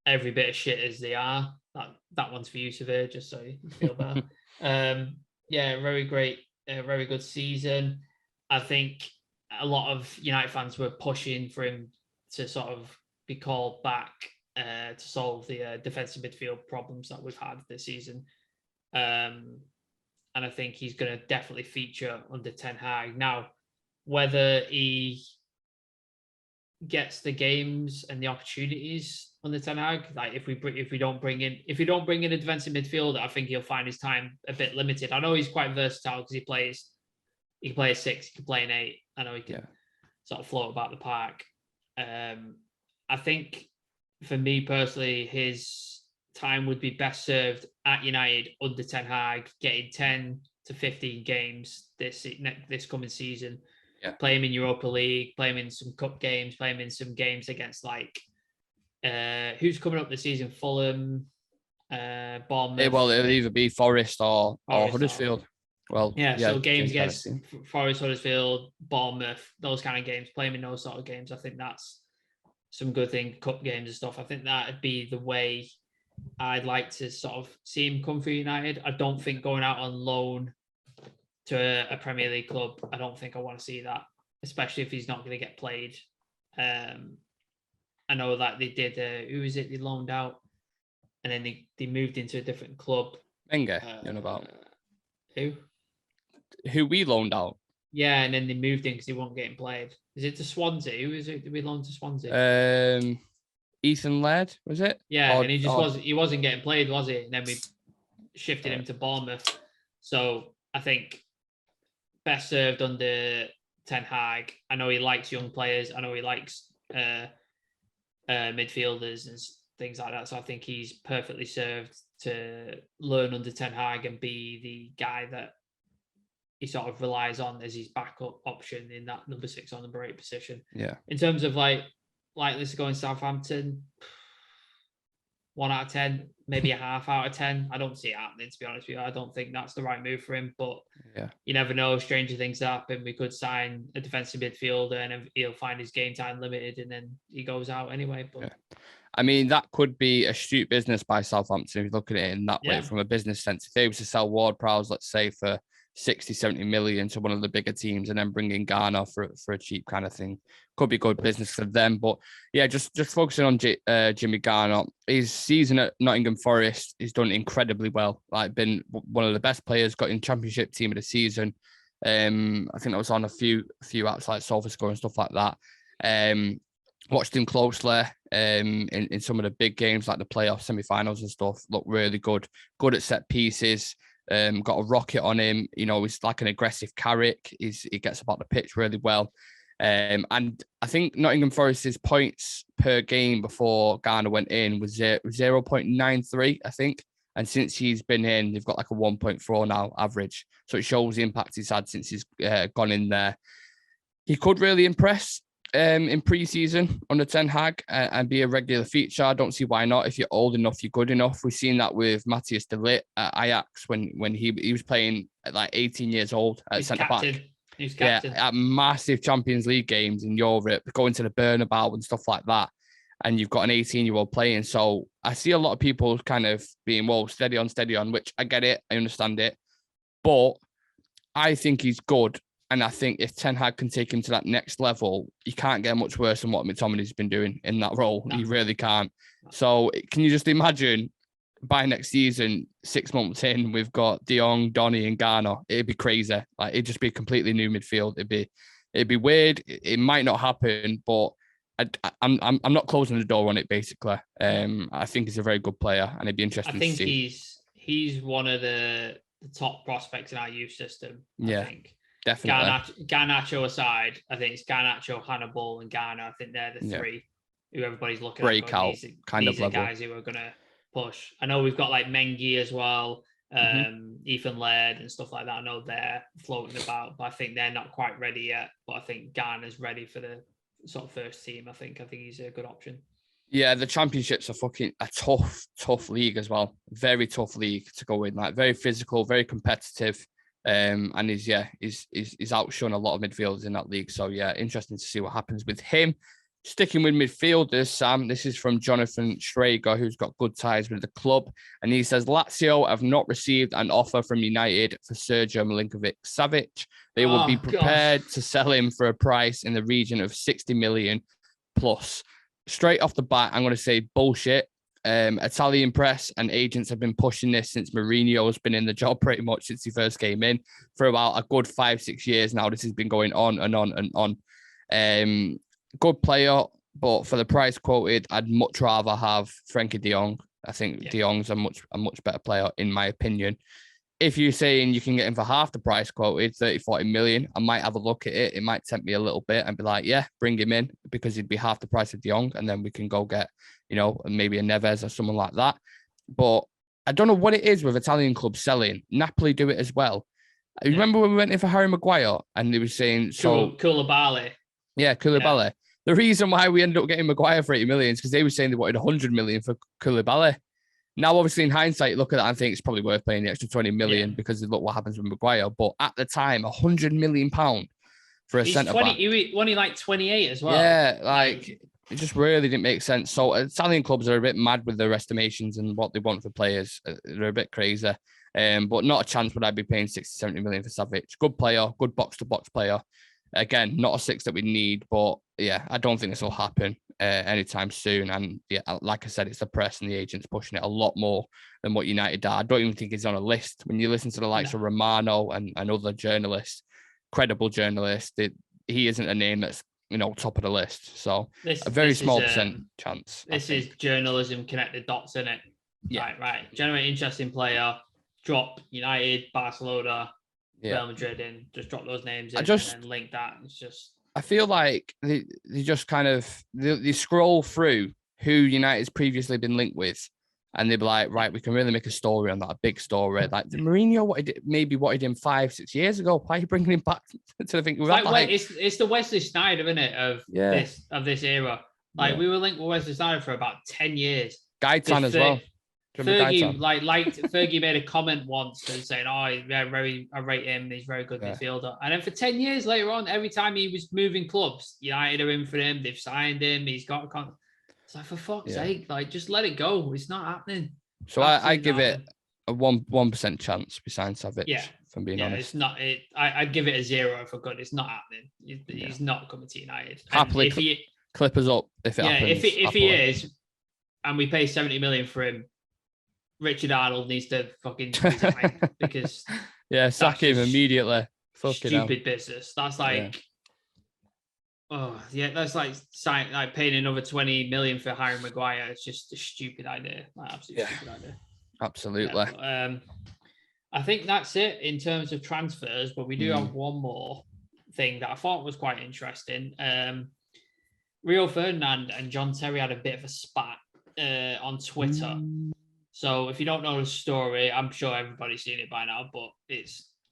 every bit of shit as they are. That one's for you, Severe, just so you feel better. Very great, very good season. I think a lot of United fans were pushing for him to sort of be called back to solve the defensive midfield problems that we've had this season. And I think he's going to definitely feature under Ten Hag. Now, whether he gets the games and the opportunities under Ten Hag, like if we don't bring in a defensive midfielder, I think he'll find his time a bit limited. I know he's quite versatile because he can play a 6, he can play an 8. I know he can sort of float about the park. I think for me personally, his time would be best served at United under Ten Hag, getting 10 to 15 games this coming season. Play him in Europa League, play him in some cup games, play him in some games against who's coming up this season? Fulham, Bournemouth. It'll either be Forest or Huddersfield. So games against Forest, Huddersfield, Bournemouth, those kind of games, play him in those sort of games. I think that's some good thing, cup games and stuff. I think that'd be the way I'd like to sort of see him come for United. I don't think going out on loan to a Premier League club, I don't think I want to see that, especially if he's not going to get played. I know that they did, who is it they loaned out? And then they moved into a different club. Wenger, you know about? Who? Who we loaned out? Yeah, and then they moved in because he wasn't getting played. Is it to Swansea? Who is it? Did we loan to Swansea? Ethan Laird, was it? Yeah, and he wasn't getting played, was he? And then we shifted him to Bournemouth. So I think best served under Ten Hag. I know he likes young players. I know he likes midfielders and things like that. So I think he's perfectly served to learn under Ten Hag and be the guy that he sort of relies on as his backup option in that number 6 or number 8 position. Yeah. In terms of like this going Southampton, 1 out of 10, maybe a half out of 10. I don't see it happening, to be honest with you. I don't think that's the right move for him, but you never know. Stranger things happen. We could sign a defensive midfielder and he'll find his game time limited and then he goes out anyway. But I mean, that could be astute business by Southampton if you look at it in that way from a business sense. If they were to sell Ward-Prowse, let's say, for 60, 70 million to one of the bigger teams and then bring in Garner for a cheap kind of thing, could be good business for them. But yeah, just focusing on Jimmy Garner, his season at Nottingham Forest, he's done incredibly well. Like, been one of the best players, got in Championship Team of the Season. I think I was on a few apps like SofaScore and stuff like that. Watched him closely in some of the big games like the playoff semi-finals and stuff. Looked really good at set pieces. Got a rocket on him. You know, he's like an aggressive Carrick. He gets about the pitch really well. And I think Nottingham Forest's points per game before Garner went in was 0.93, I think. And since he's been in, they've got like a 1.4 now average. So it shows the impact he's had since he's gone in there. He could really impress in pre-season under Ten Hag and be a regular feature. I don't see why not. If you're old enough, you're good enough. We've seen that with Matthias de Ligt at Ajax when he was playing at like 18 years old at centre back. He's captain. Yeah, at massive Champions League games in Europe, going to the Bernabeu and stuff like that. And you've got an 18-year-old playing. So I see a lot of people kind of being, well, steady on, which I get it. I understand it. But I think he's good. And I think if Ten Hag can take him to that next level, you can't get much worse than what McTominay's been doing in that role. No. You really can't. So can you just imagine by next season, 6 months in, we've got De Jong, Donny and Garner. It'd be crazy. Like, it'd just be a completely new midfield. It'd be weird. It might not happen, but I'm not closing the door on it, basically. I think he's a very good player and it'd be interesting to see. I think he's one of the top prospects in our youth system, I think. Definitely. Garnacho aside, I think it's Garnacho, Hannibal, and Garner. I think they're the three who everybody's looking at. Breakout kind of level. Guys who are going to push. I know we've got like Mengi as well, Ethan Laird and stuff like that. I know they're floating about, but I think they're not quite ready yet. But I think Garner's ready for the sort of first team. I think he's a good option. Yeah, the Championships are fucking a tough league as well. Very tough league to go in. Like, very physical, very competitive. And he's outshone a lot of midfielders in that league. So yeah, interesting to see what happens with him. Sticking with midfielders, Sam, this is from Jonathan Schrager, who's got good ties with the club. And he says, Lazio have not received an offer from United for Sergio Milinkovic-Savic. They would be prepared to sell him for a price in the region of 60 million plus. Straight off the bat, I'm going to say bullshit. Italian press and agents have been pushing this since Mourinho has been in the job pretty much since he first came in for about a good 5-6 years now. This has been going on and on and on. Good player, but for the price quoted, I'd much rather have Frenkie de Jong. I think de Jong's a much better player in my opinion. If you're saying you can get him for half the price quoted, 30-40 million, I might have a look at it. It might tempt me a little bit and be like, yeah, bring him in because he'd be half the price of de Jong, and then we can go get, maybe a Neves or someone like that. But I don't know what it is with Italian clubs selling. Napoli do it as well. You remember when we went in for Harry Maguire and they were saying... Koulibaly. Yeah, Koulibaly. Yeah. The reason why we ended up getting Maguire for 80 million is because they were saying they wanted 100 million for Koulibaly. Now, obviously, in hindsight, look at that and think it's probably worth paying the extra 20 million because look what happens with Maguire. But at the time, £100 million for a centre-back. He only like 28 as well. Yeah, it just really didn't make sense. So Italian clubs are a bit mad with their estimations and what they want for players. They're a bit crazy. But not a chance would I be paying 60, 70 million for Savic. Good player, good box-to-box player. Again, not a 6 that we need, but yeah, I don't think this will happen anytime soon. And yeah, like I said, it's the press and the agents pushing it a lot more than what United are. I don't even think he's on a list. When you listen to the likes of Romano and other journalists, credible journalists, he isn't a name that's top of the list. So a very small percent chance. This is journalism connected dots, isn't it? Yeah, right. Generate interesting player. Drop United, Barcelona. Real Madrid in, just drop those names in and then link that. It's just... I feel like they just kind of they scroll through who United's previously been linked with And they'd be like, right, we can really make a story on that, a big story. Like Mourinho, what he did 5-6 years ago. Why are you bringing him back to the thing? It's the Wesley Sneijder, isn't it, of this era? Like we were linked with Wesley Sneijder for about 10 years. Gaetan as well. Fergie Fergie made a comment once and saying, "Oh, yeah, I rate him. He's very good midfielder." And then for 10 years later on, every time he was moving clubs, United are in for him. They've signed him. He's got a It's like, for fuck's sake, like, just let it go. It's not happening. So I give it a 1% chance besides Savic. Yeah. If I'm being honest. It's not. I'd give it a 0 for good. It's not happening. He's not coming to United. Happily Clippers up if it happens. If he is, and we pay 70 million for him, Richard Arnold needs to fucking resign because sack him immediately. Stupid business. That's like, that's like paying another 20 million for Harry Maguire. It's just a stupid idea, absolutely stupid idea. Absolutely. I think that's it in terms of transfers, but we do have one more thing that I thought was quite interesting. Rio Ferdinand and John Terry had a bit of a spat on Twitter. So if you don't know the story, I'm sure everybody's seen it by now, but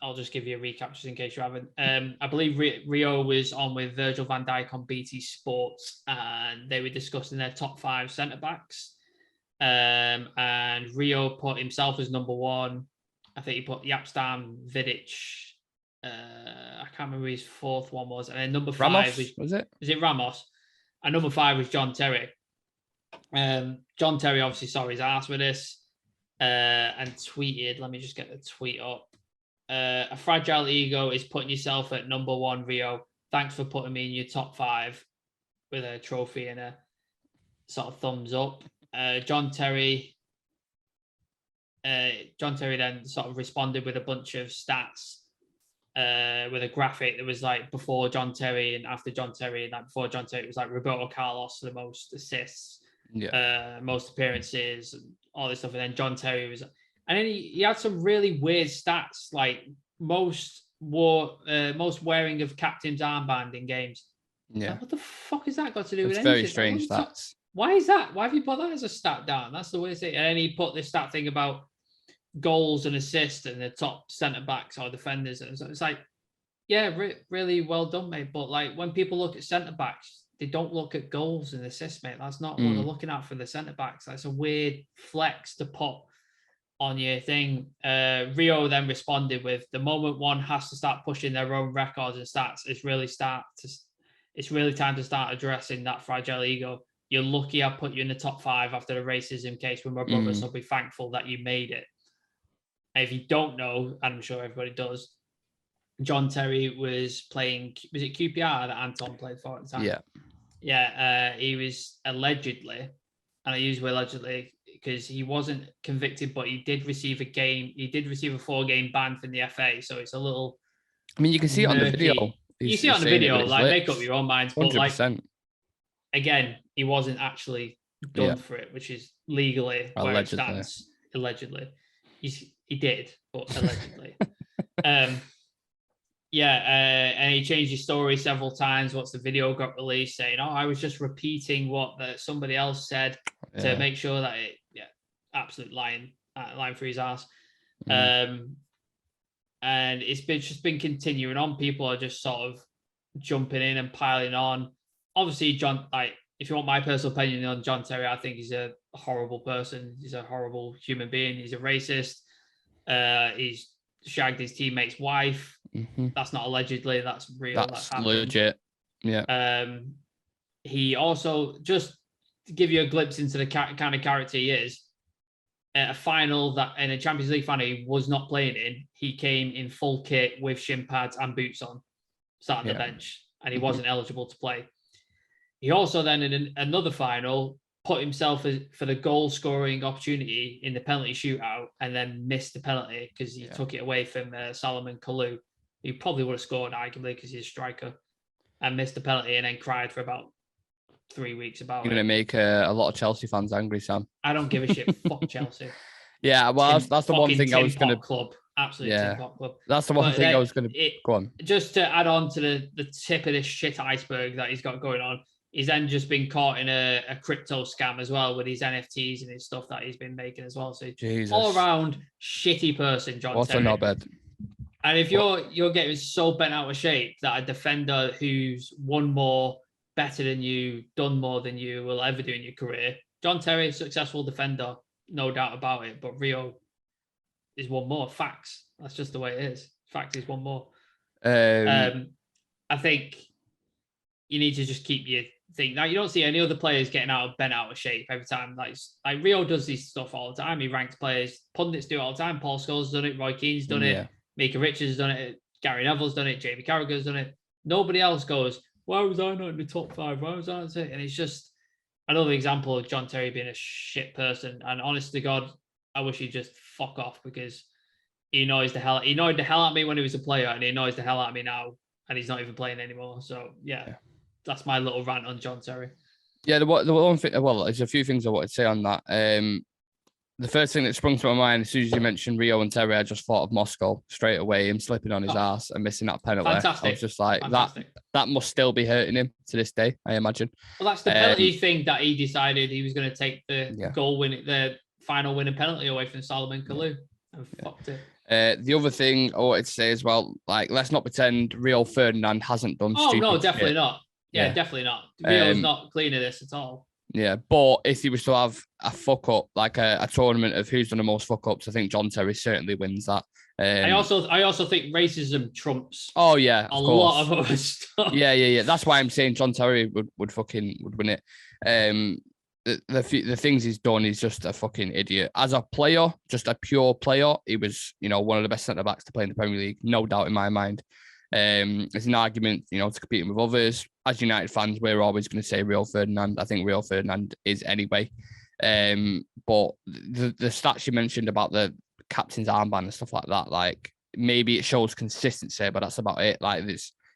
I'll just give you a recap just in case you haven't. I believe Rio was on with Virgil van Dijk on BT Sports, and they were discussing their top 5 centre-backs. And Rio put himself as number 1. I think he put Yapstam, Vidic. I can't remember who his 4th one was. And then number 5 Ramos, was it Ramos? And number 5 was John Terry. John Terry obviously saw his ass with this and tweeted, let me just get the tweet up. A fragile ego is putting yourself at number 1, Rio. Thanks for putting me in your top 5 with a trophy and a sort of thumbs up. John Terry then sort of responded with a bunch of stats with a graphic that was like before John Terry and after John Terry, and like before John Terry it was like Roberto Carlos, the most assists, most appearances, and all this stuff. And then John Terry was, and then he had some really weird stats, like most wearing of captain's armband in games. Yeah, like, what the fuck has that got to do with anything? Very strange stats. Why is that? Why have you put that as a stat down? That's the weirdest thing. And then he put this stat thing about goals and assists and the top centre backs or defenders. And so it's like, really well done, mate. But like when people look at centre backs, they don't look at goals and assists, mate. That's not what they're looking at for the centre backs. That's a weird flex to put on your thing. Rio then responded with, the moment one has to start pushing their own records and stats, it's really time to start addressing that fragile ego. You're lucky I put you in the top 5 after the racism case with my brother, so be thankful that you made it. And if you don't know, and I'm sure everybody does, John Terry was playing, was it QPR that Anton played for at the time? Yeah. Yeah, he was allegedly, and I use the word allegedly because he wasn't convicted, but he did receive a 4-game ban from the FA, so it's a little... I mean, you can see it on the video. You see it on the video, like, make up your own minds. 100%. But like, again, he wasn't actually done for it, which is legally where it stands. Allegedly. He did, but allegedly. And he changed his story several times once the video got released, saying, I was just repeating what somebody else said to make sure that absolute lying for his ass. And it's just been continuing on. People are just sort of jumping in and piling on. Obviously, John, like, if you want my personal opinion on John Terry, I think he's a horrible person. He's a horrible human being. He's a racist. He's shagged his teammate's wife. That's not allegedly, that's real. That's legit. Yeah. He also, just to give you a glimpse into the kind of character he is, at a final that in a Champions League final he was not playing in, he came in full kit with shin pads and boots on, sat on the bench, and he wasn't eligible to play. He also then in another final put himself for the goal scoring opportunity in the penalty shootout and then missed the penalty because he took it away from Solomon Kalou. He probably would have scored arguably because he's a striker, and missed the penalty and then cried for about 3 weeks about You're going to make a lot of Chelsea fans angry, Sam. I don't give a shit. Fuck Chelsea. Yeah, well, that's the one thing I was going to... Club. Absolutely tin pot club. That's the one thing I was going to... Go on. Just to add on to the tip of this shit iceberg that he's got going on, he's then just been caught in a crypto scam as well with his NFTs and his stuff that he's been making as well. So Jesus. all around shitty person, John What Terry. a knobhead. And if you're getting so bent out of shape that a defender who's won more, better than you, done more than you will ever do in your career, John Terry, successful defender, no doubt about it. But Rio is one more. Facts. That's just the way it is. Fact is one more. I think you need to just keep your thing. Now, you don't see any other players getting bent out of shape every time. Like Rio does this stuff all the time. He ranks players. Pundits do it all the time. Paul Scholes done it. Roy Keane's done it. Mika Richards done it. Gary Neville's done it. Jamie Carragher's done it. Nobody else goes, why was I not in the top 5? Why was I not? And it's just another example of John Terry being a shit person. And honest to God, I wish he'd just fuck off, because he annoyed the hell out of me when he was a player, and he annoys the hell out of me now, and he's not even playing anymore. So yeah. That's my little rant on John Terry. Yeah, the one thing, well, there's a few things I wanted to say on that. The first thing that sprung to my mind as soon as you mentioned Rio and Terry, I just thought of Moscow straight away, him slipping on his ass and missing that penalty. Fantastic. I was just like, that must still be hurting him to this day, I imagine. Well, that's the penalty thing that he decided he was going to take the final winning penalty away from Solomon Kalou, and fucked it. The other thing I wanted to say as well, like, let's not pretend Rio Ferdinand hasn't done stupid no, definitely shit. Not. Yeah, definitely not. Rio's not clean of this at all. Yeah, but if he was to have a fuck up, like a tournament of who's done the most fuck ups, I think John Terry certainly wins that. I also think racism trumps. Oh yeah, a lot of other stuff. Yeah. That's why I'm saying John Terry would win it. The things he's done, he's just a fucking idiot. As a player, just a pure player, he was, one of the best centre backs to play in the Premier League, no doubt in my mind. It's an argument, to competing with others. As United fans, we're always going to say Rio Ferdinand. I think Rio Ferdinand is anyway. But the stats you mentioned about the captain's armband and stuff like that, like, maybe it shows consistency, but that's about it. Like,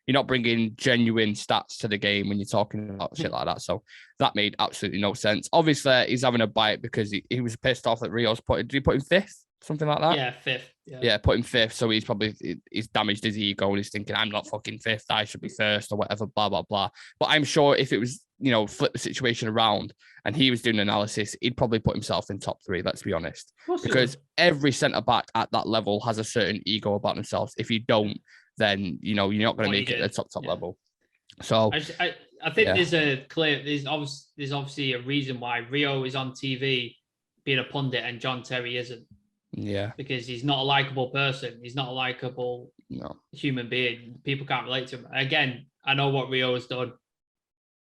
you're not bringing genuine stats to the game when you're talking about shit like that. So that made absolutely no sense. Obviously, he's having a bite because he was pissed off that Rio's did he put him 5th? Something like that? Yeah, 5th. Yeah, put him 5th. So he's damaged his ego and he's thinking, I'm not fucking 5th. I should be 1st or whatever, blah, blah, blah. But I'm sure if it was, flip the situation around and he was doing analysis, he'd probably put himself in top 3, let's be honest. Because every centre-back at that level has a certain ego about themselves. If you don't, then, you're not going to make it at the top level. So I think there's obviously a reason why Rio is on TV being a pundit and John Terry isn't. Yeah. Because he's not a likable person. He's not a likable human being. People can't relate to him. Again, I know what Rio has done.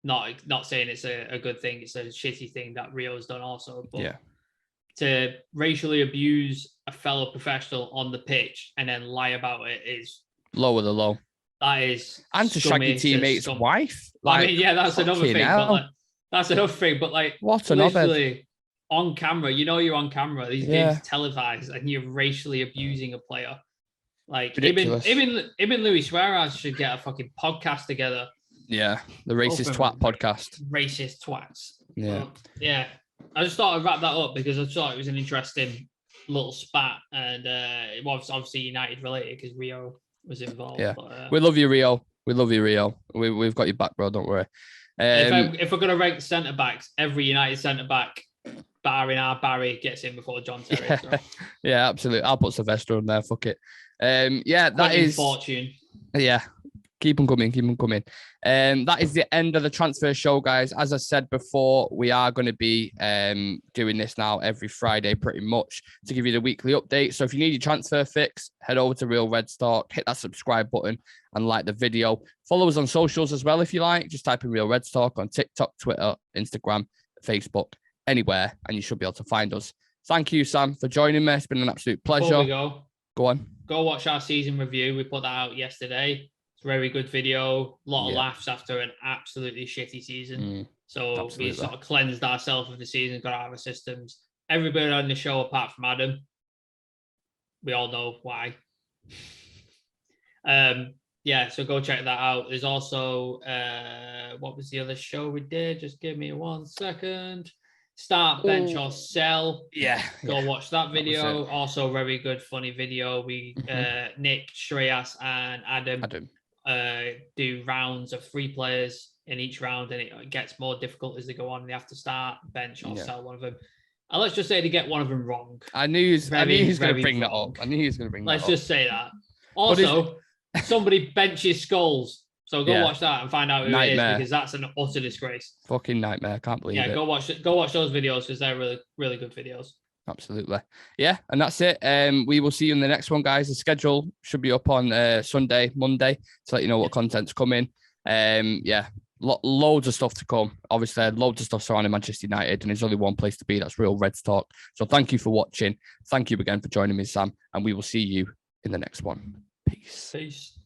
Not saying it's a good thing. It's a shitty thing that Rio has done also. But to racially abuse a fellow professional on the pitch and then lie about it is lower the low. That is, and to shag your teammate's wife. Like, that's another thing. That's another thing. But like, what another? On camera, you're on camera. These games are televised, and you're racially abusing a player. Like, even Luis Suarez should get a fucking podcast together. Yeah, the Racist Twat podcast. Racist Twats. Yeah. But, yeah. I just thought I'd wrap that up because I thought it was an interesting little spat, and it was obviously United related because Rio was involved. Yeah. But, we love you, Rio. We love you, Rio. We've got your back, bro. Don't worry. If we're gonna rank centre backs, every United centre back, barring our Barry, gets in before John Terry. Yeah, so. Yeah, absolutely. I'll put Sylvester on there. Fuck it. That is fortune. Yeah. Keep them coming. That is the end of the transfer show, guys. As I said before, we are going to be doing this now every Friday pretty much to give you the weekly update. So if you need your transfer fix, head over to Real Red Stalk, hit that subscribe button and like the video. Follow us on socials as well if you like. Just type in Real Red Stalk on TikTok, Twitter, Instagram, Facebook, anywhere, and you should be able to find us. Thank you, Sam, for joining me. It's been an absolute pleasure. Before we go on. Go watch our season review. We put that out yesterday. It's a very good video. A lot of laughs after an absolutely shitty season. So we sort of cleansed ourselves of the season, got out of our systems. Everybody on the show, apart from Adam, we all know why. So go check that out. There's also, what was the other show we did? Just give me 1 second. Start, bench, or sell. Go watch that video. Also, very good, funny video. We Nick, Shreyas, and Adam do rounds of 3 players in each round, and it gets more difficult as they go on. They have to start, bench, or sell one of them. And let's just say they get one of them wrong. I knew he was going to bring that up. Let's just say that. Also, somebody benches Skulls. So go watch that and find out who it is, because that's an utter disgrace. Fucking nightmare. I can't believe it. Go watch those videos, because they're really, really good videos. Absolutely. Yeah, and that's it. We will see you in the next one, guys. The schedule should be up on Monday, to let you know what content's coming. Loads of stuff to come. Obviously, loads of stuff surrounding Manchester United, and there's only one place to be. That's Real Reds Talk. So thank you for watching. Thank you again for joining me, Sam, and we will see you in the next one. Peace.